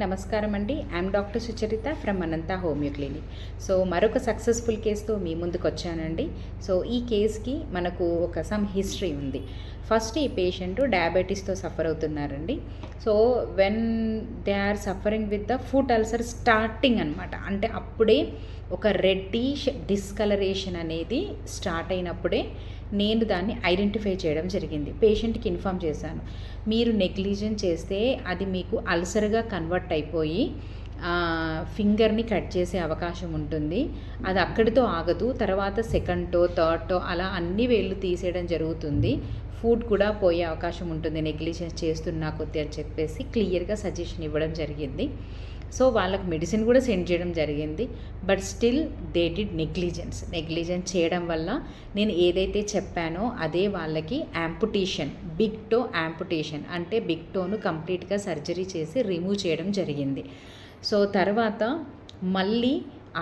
నమస్కారం అండి. I'm doctor Sucharitha from Anantha homeo clinic. So మరొక సక్సెస్ఫుల్ కేసుతో మీ ముందుకు వచ్చానండి. సో ఈ కేసుకి మనకు ఒక హిస్టరీ ఉంది. ఫస్ట్ ఈ పేషెంట్ డయాబెటీస్తో సఫర్ అవుతున్నారండి. So when they are suffering with the foot ulcer starting అనమాట, అంటే అప్పుడే ఒక రెడ్డిష్ డిస్కలరేషన్ అనేది స్టార్ట్ అయినప్పుడే నేను దాన్ని ఐడెంటిఫై చేయడం జరిగింది. పేషెంట్కి ఇన్ఫామ్ చేశాను, మీరు నెగ్లిజెన్స్ చేస్తే అది మీకు అల్సర్గా కన్వర్ట్ అయిపోయి ఫింగర్ని కట్ చేసే అవకాశం ఉంటుంది. అది అక్కడితో ఆగదు, తర్వాత సెకండ్తో థర్డ్తో అలా అన్ని వేళ్ళు తీసేయడం జరుగుతుంది. ఫుడ్ కూడా పోయే అవకాశం ఉంటుంది నెగ్లిజెన్స్ చేస్తున్నా కొద్ది అని చెప్పేసి క్లియర్గా సజెషన్ ఇవ్వడం జరిగింది. సో వాళ్ళకి మెడిసిన్ కూడా సెండ్ చేయడం జరిగింది. But still they did negligence చేయడం వల్ల నేను ఏదైతే చెప్పానో అదే వాళ్ళకి యాంపుటేషన్, బిగ్ టో యాంపుటేషన్ అంటే బిగ్ టోను కంప్లీట్గా సర్జరీ చేసి రిమూవ్ చేయడం జరిగింది. సో తర్వాత మళ్ళీ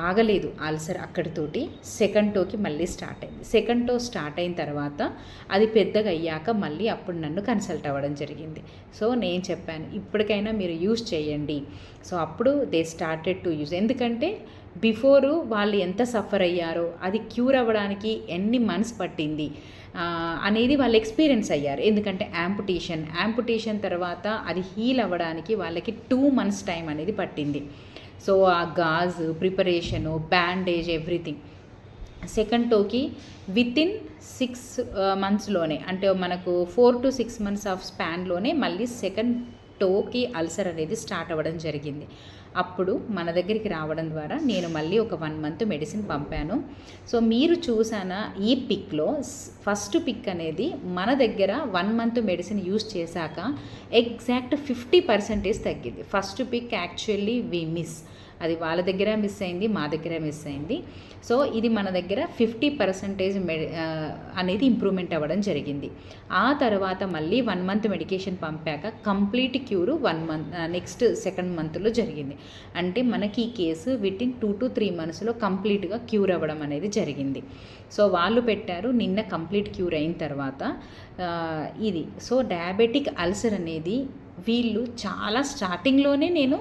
ఆగలేదు అల్సర్ అక్కడితోటి, సెకండ్ టోకి మళ్ళీ స్టార్ట్ అయింది. సెకండ్ టో స్టార్ట్ అయిన తర్వాత అది పెద్దగా అయ్యాక మళ్ళీ అప్పుడు నన్ను కన్సల్ట్ అవ్వడం జరిగింది. సో నేను చెప్పాను, ఇప్పటికైనా మీరు యూజ్ చేయండి. సో అప్పుడు దే స్టార్టెడ్ టు యూజ్. ఎందుకంటే బిఫోరు వాళ్ళు ఎంత సఫర్ అయ్యారో, అది క్యూర్ అవ్వడానికి ఎన్ని మంత్స్ పట్టింది అనేది వాళ్ళు ఎక్స్పీరియన్స్ అయ్యారు. ఎందుకంటే యాంపుటేషన్ తర్వాత అది హీల్ అవ్వడానికి వాళ్ళకి 2 months టైం అనేది పట్టింది. సో ఆ gauze preparation, bandage, everything. Second టోకి వితిన్ 6 monthsలోనే, అంటే మనకు 4 to 6 months ఆఫ్ స్పాన్లోనే మళ్ళీ సెకండ్ టోకి అల్సర్ అనేది స్టార్ట్ అవ్వడం జరిగింది. అప్పుడు మన దగ్గరికి రావడం ద్వారా నేను మళ్ళీ ఒక 1 month మెడిసిన్ పంపాను. సో మీరు చూసానా ఈ పిక్లో ఫస్ట్ పిక్ అనేది మన దగ్గర 1 month మెడిసిన్ యూస్ చేశాక ఎగ్జాక్ట్ 50% తగ్గింది. First pic actually we miss, అది వాళ్ళ దగ్గర మిస్ అయింది, మా దగ్గర మిస్ అయింది. సో ఇది మన దగ్గర 50% అనేది ఇంప్రూవ్మెంట్ అవ్వడం జరిగింది. ఆ తర్వాత మళ్ళీ 1 month మెడికేషన్ పంపాక complete cure 1 month next second మంత్లో జరిగింది. అంటే మనకి ఈ కేసు వితిన్ 2 to 3 monthsలో కంప్లీట్గా క్యూర్ అవ్వడం అనేది జరిగింది. సో వాళ్ళు పెట్టారు నిన్న కంప్లీట్ క్యూర్ అయిన తర్వాత ఇది. సో డయాబెటిక్ అల్సర్ అనేది వీళ్ళు చాలా స్టార్టింగ్లోనే నేను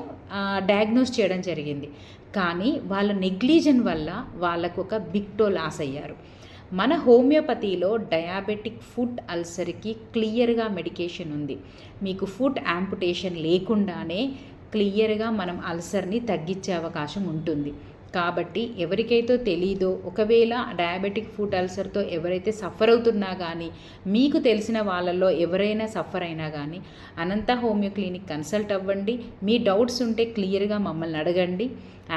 డయాగ్నోస్ చేయడం జరిగింది. కానీ వాళ్ళ నెగ్లిజెన్స్ వల్ల వాళ్ళకు ఒక బిగ్ టో లాస్ అయ్యారు. మన హోమియోపతిలో డయాబెటిక్ ఫుడ్ అల్సర్కి క్లియర్గా మెడికేషన్ ఉంది. మీకు ఫుడ్ యాంపుటేషన్ లేకుండానే క్లియర్గా మనం అల్సర్ని తగ్గించే అవకాశం ఉంటుంది. కాబట్టి ఎవరికైతే తెలీదో, ఒకవేళ డయాబెటిక్ ఫుడ్ అల్సర్తో ఎవరైతే సఫర్ అవుతున్నా కానీ, మీకు తెలిసిన వాళ్ళల్లో ఎవరైనా సఫర్ అయినా కానీ అనంత హోమియో క్లినిక్ కన్సల్ట్ అవ్వండి. మీ డౌట్స్ ఉంటే క్లియర్గా మమ్మల్ని అడగండి.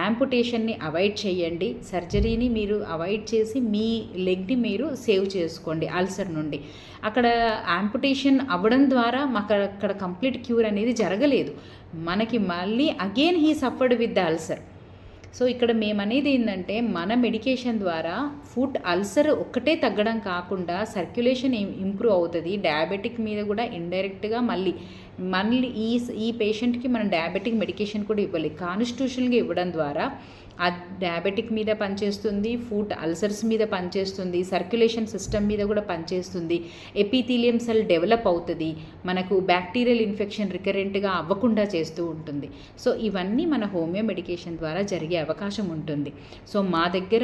యాంపుటేషన్ని అవాయిడ్ చేయండి, సర్జరీని మీరు అవాయిడ్ చేసి మీ లెగ్ని మీరు సేవ్ చేసుకోండి అల్సర్ నుండి. అక్కడ యాంపుటేషన్ అవ్వడం ద్వారా మాకు అక్కడ కంప్లీట్ క్యూర్ అనేది జరగలేదు. మనకి మళ్ళీ again he suffered with the ulcer. So ఇక్కడ మేమనేది ఏంటంటే మన మెడికేషన్ ద్వారా ఫుడ్ అల్సర్ ఒక్కటే తగ్గడం కాకుండా సర్క్యులేషన్ ఇంప్రూవ్ అవుతుంది. డయాబెటిక్ మీద కూడా ఇండైరెక్ట్గా మళ్ళీ ఈ పేషెంట్కి మనం డయాబెటిక్ మెడికేషన్ కూడా ఇవ్వాలి. కాన్స్టిట్యూషన్గా ఇవ్వడం ద్వారా ఆ డయాబెటిక్ మీద పనిచేస్తుంది, ఫుడ్ అల్సర్స్ మీద పనిచేస్తుంది, సర్క్యులేషన్ సిస్టమ్ మీద కూడా పనిచేస్తుంది, ఎపిథీలియం సెల్ డెవలప్ అవుతుంది, మనకు బ్యాక్టీరియల్ ఇన్ఫెక్షన్ రికరెంట్గా అవ్వకుండా చేస్తూ ఉంటుంది. సో ఇవన్నీ మన హోమియో మెడికేషన్ ద్వారా జరిగే అవకాశం ఉంటుంది. సో మా దగ్గర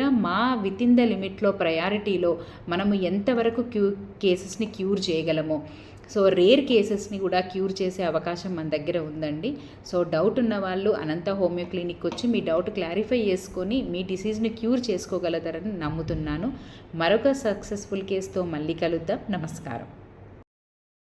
వితిన్ ద లిమిట్లో ప్రయారిటీలో మనము ఎంతవరకు కేసెస్ని క్యూర్ చేయగలమో, సో రేర్ కేసెస్ని కూడా క్యూర్ చేసే అవకాశం మన దగ్గర ఉందండి. సో డౌట్ ఉన్న వాళ్ళు అనంత హోమియో క్లినిక్ వచ్చి మీ డౌట్ క్లారిఫై చేసుకొని మీ డిసీజ్ని క్యూర్ చేసుకోగలుగుతారని నమ్ముతున్నాను. మరొక సక్సెస్ఫుల్ కేసుతో మళ్ళీ కలుద్దాం. నమస్కారం.